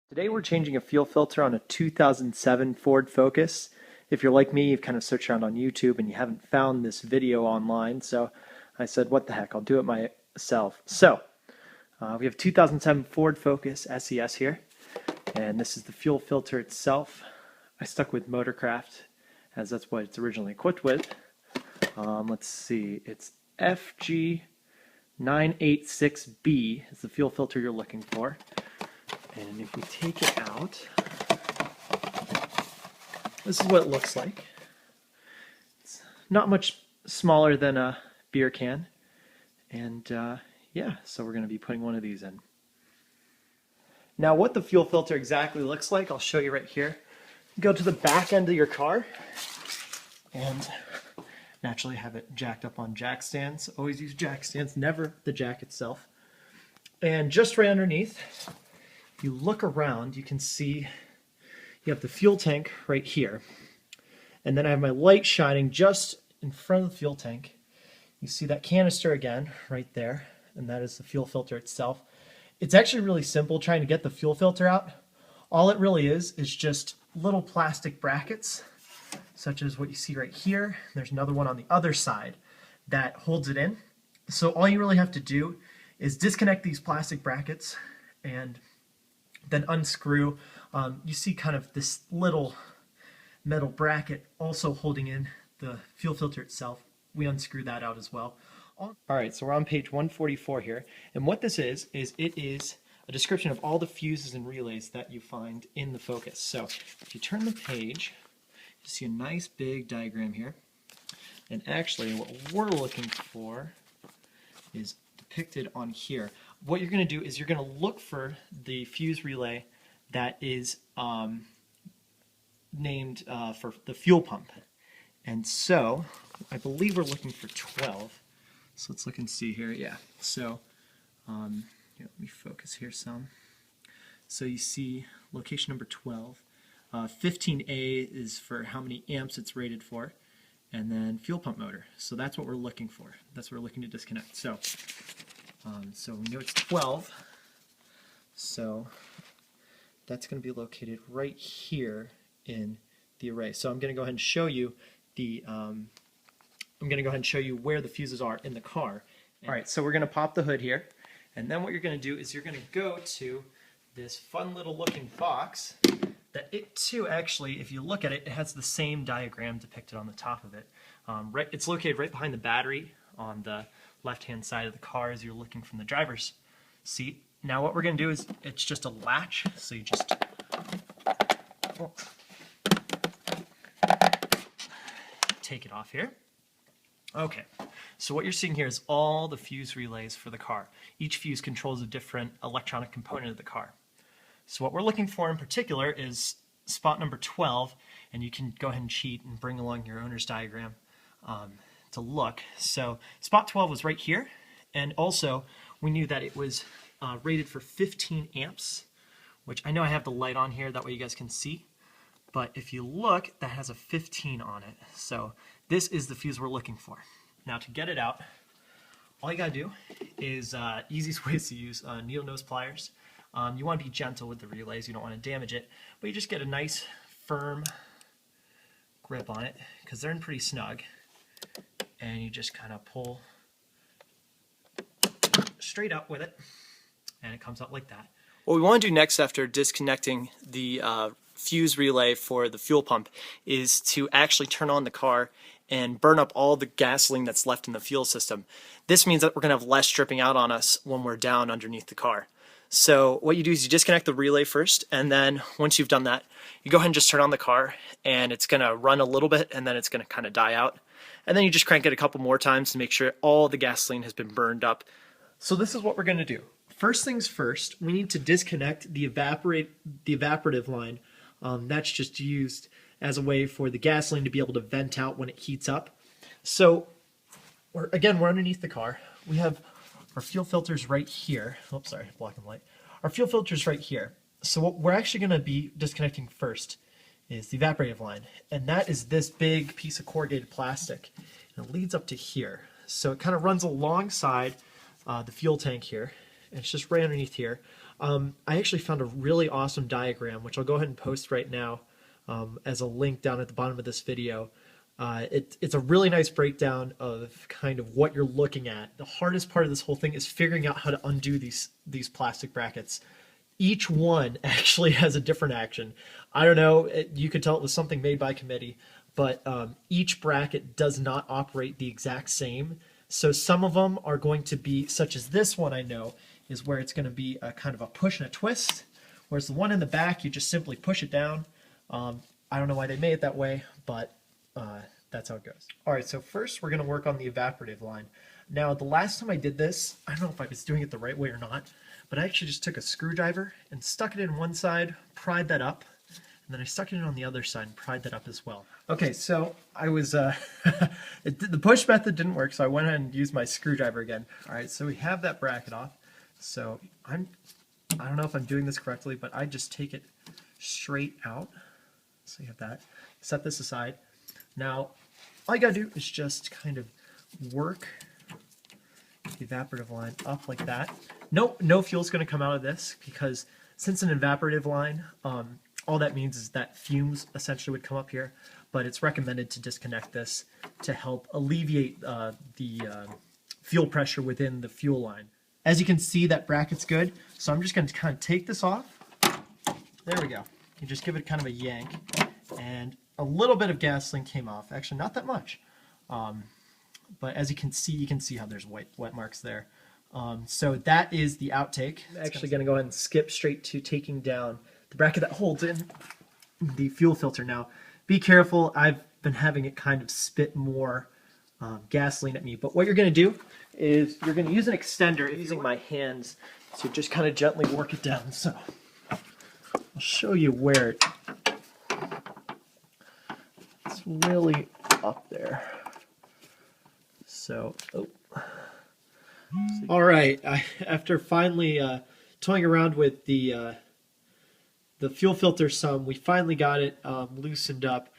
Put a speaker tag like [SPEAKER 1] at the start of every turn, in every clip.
[SPEAKER 1] Today we're changing a fuel filter on a 2007 Ford Focus. If you're like me, you've kind of searched around on YouTube and you haven't found this video online, so I said, what the heck, I'll do it myself. So, we have 2007 Ford Focus SES here, and this is the fuel filter itself. I stuck with Motorcraft, as that's what it's originally equipped with. Let's see, it's FG986B is the fuel filter you're looking for. And if we take it out, this is what it looks like. It's not much smaller than a beer can. And yeah, so we're going to be putting one of these in. Now what the fuel filter exactly looks like, I'll show you right here. Go to the back end of your car and naturally have it jacked up on jack stands. Always use jack stands, never the jack itself. And just right underneath, if you look around, you can see you have the fuel tank right here. And then I have my light shining just in front of the fuel tank. You see that canister again right there, and that is the fuel filter itself. It's actually really simple trying to get the fuel filter out. All it really is just little plastic brackets, such as what you see right here. There's another one on the other side that holds it in. So all you really have to do is disconnect these plastic brackets and then unscrew. You see kind of this little metal bracket also holding in the fuel filter itself. We unscrew that out as well. Alright, so we're on page 144 here, and what this is it is a description of all the fuses and relays that you find in the Focus. So if you turn the page, you see a nice big diagram here, and actually what we're looking for is depicted on here. What you're going to do is you're going to look for the fuse relay that is named for the fuel pump. And so I believe we're looking for 12. So let's look and see here. Yeah. So here, let me focus here some. So you see location number 12. 15A is for how many amps it's rated for. And then fuel pump motor. So that's what we're looking for. That's what we're looking to disconnect. So we know it's 12. So that's going to be located right here in the array. So I'm going to go ahead and show you where the fuses are in the car. All right, so we're going to pop the hood here, and then what you're going to do is you're going to go to this fun little looking box that it too, actually, if you look at it, it has the same diagram depicted on the top of it. It's located right behind the battery on the left-hand side of the car as you're looking from the driver's seat. Now what we're going to do is, it's just a latch, so you just take it off here. Okay, so what you're seeing here is all the fuse relays for the car. Each fuse controls a different electronic component of the car. So what we're looking for in particular is spot number 12, and you can go ahead and cheat and bring along your owner's diagram to look. So spot 12 was right here, and also we knew that it was rated for 15 amps, which I know I have the light on here, that way you guys can see. But if you look, that has a 15 on it. So this is the fuse we're looking for. Now to get it out, all you gotta do is, easiest way is to use needle nose pliers. You want to be gentle with the relays, you don't want to damage it, but you just get a nice firm grip on it, because they're in pretty snug, and you just kind of pull straight up with it, and it comes out like that. What we want to do next after disconnecting the fuse relay for the fuel pump is to actually turn on the car and burn up all the gasoline that's left in the fuel system. This means that we're going to have less dripping out on us when we're down underneath the car. So what you do is you disconnect the relay first, and then once you've done that, you go ahead and just turn on the car, and it's going to run a little bit, and then it's going to kind of die out. And then you just crank it a couple more times to make sure all the gasoline has been burned up. So this is what we're going to do. First things first, we need to disconnect the evaporative line. That's just used as a way for the gasoline to be able to vent out when it heats up. So we're underneath the car. We have our fuel filters right here. Oops, sorry, black and white. Our fuel filters right here. So what we're actually going to be disconnecting first is the evaporative line, and that is this big piece of corrugated plastic, and it leads up to here. So it kind of runs alongside the fuel tank here, and it's just right underneath here. I actually found a really awesome diagram, which I'll go ahead and post right now as a link down at the bottom of this video. It's a really nice breakdown of kind of what you're looking at. The hardest part of this whole thing is figuring out how to undo these plastic brackets. Each one actually has a different action. I don't know, you could tell it was something made by committee, but each bracket does not operate the exact same. So some of them are going to be, such as this one I know, is where it's going to be a kind of a push and a twist, whereas the one in the back, you just simply push it down. I don't know why they made it that way, but that's how it goes. All right, so first we're going to work on the evaporative line. Now, the last time I did this, I don't know if I was doing it the right way or not, but I actually just took a screwdriver and stuck it in one side, pried that up, and then I stuck it in on the other side and pried that up as well. Okay, so I was, the push method didn't work, so I went ahead and used my screwdriver again. All right, so we have that bracket off. So I don't know if I'm doing this correctly, but I just take it straight out. So you have that. Set this aside. Now, all you gotta do is just kind of work the evaporative line up like that. No fuel's gonna come out of this because since an evaporative line, all that means is that fumes essentially would come up here, but it's recommended to disconnect this to help alleviate the fuel pressure within the fuel line. As you can see, that bracket's good, so I'm just going to kind of take this off. There we go. You just give it kind of a yank, and a little bit of gasoline came off. Actually, not that much, but as you can see how there's wet marks there. So that is the outtake. I'm actually going to go ahead and skip straight to taking down the bracket that holds in the fuel filter. Now, be careful. I've been having it kind of spit more gasoline at me, but what you're going to do is you're going to use an extender using my hands to just kind of gently work it down. So I'll show you where it's really up there. So, all right. After finally toying around with the fuel filter some, we finally got it loosened up.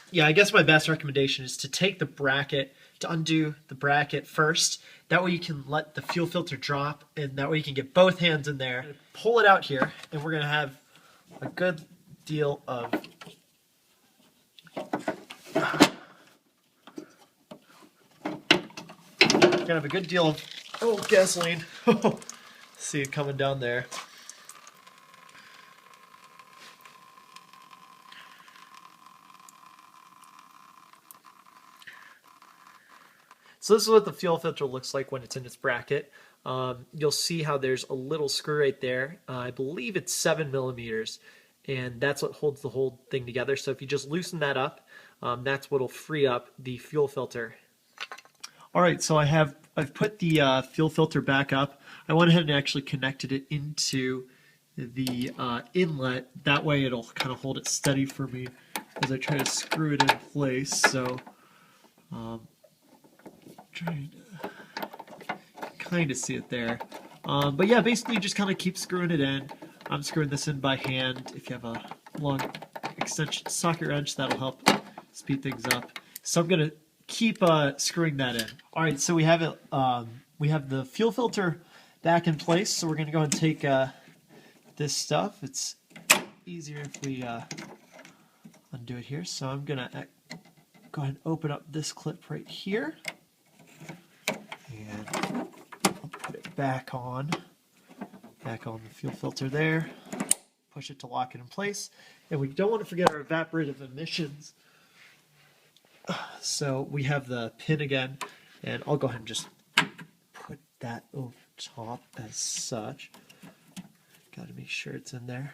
[SPEAKER 1] Yeah, I guess my best recommendation is to take the bracket, to undo the bracket first. That way you can let the fuel filter drop, and that way you can get both hands in there. Pull it out here, and we're going to have a good deal of gasoline. See it coming down there. So this is what the fuel filter looks like when it's in its bracket. You'll see how there's a little screw right there. I believe it's 7 millimeters, and that's what holds the whole thing together. So if you just loosen that up, that's what'll free up the fuel filter. All right, so I've put the fuel filter back up. I went ahead and actually connected it into the inlet. That way it'll kind of hold it steady for me as I try to screw it in place. So trying to kind of see it there. But yeah, basically just kind of keep screwing it in. I'm screwing this in by hand. If you have a long extension socket wrench, that'll help speed things up. So I'm going to keep screwing that in. All right, so we have it. We have the fuel filter back in place. So we're going to go and take this stuff. It's easier if we undo it here. So I'm going to go ahead and open up this clip right here. And I'll put it back on the fuel filter there. Push it to lock it in place. And we don't want to forget our evaporative emissions. So we have the pin again, and I'll go ahead and just put that over top as such. Got to make sure it's in there.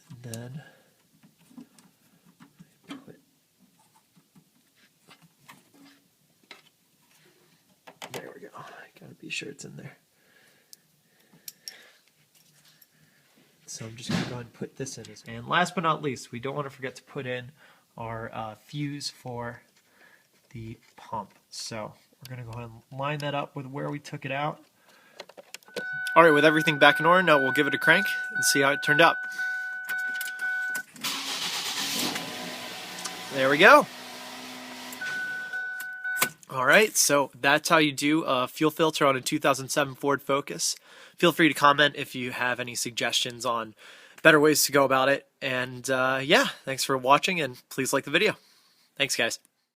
[SPEAKER 1] And then there we go. Got to be sure it's in there. So I'm just going to go ahead and put this in. And last but not least, we don't want to forget to put in our fuse for the pump. So we're going to go ahead and line that up with where we took it out. All right, with everything back in order, now we'll give it a crank and see how it turned out. There we go. All right, so that's how you do a fuel filter on a 2007 Ford Focus. Feel free to comment if you have any suggestions on better ways to go about it. And yeah, thanks for watching, and please like the video. Thanks, guys.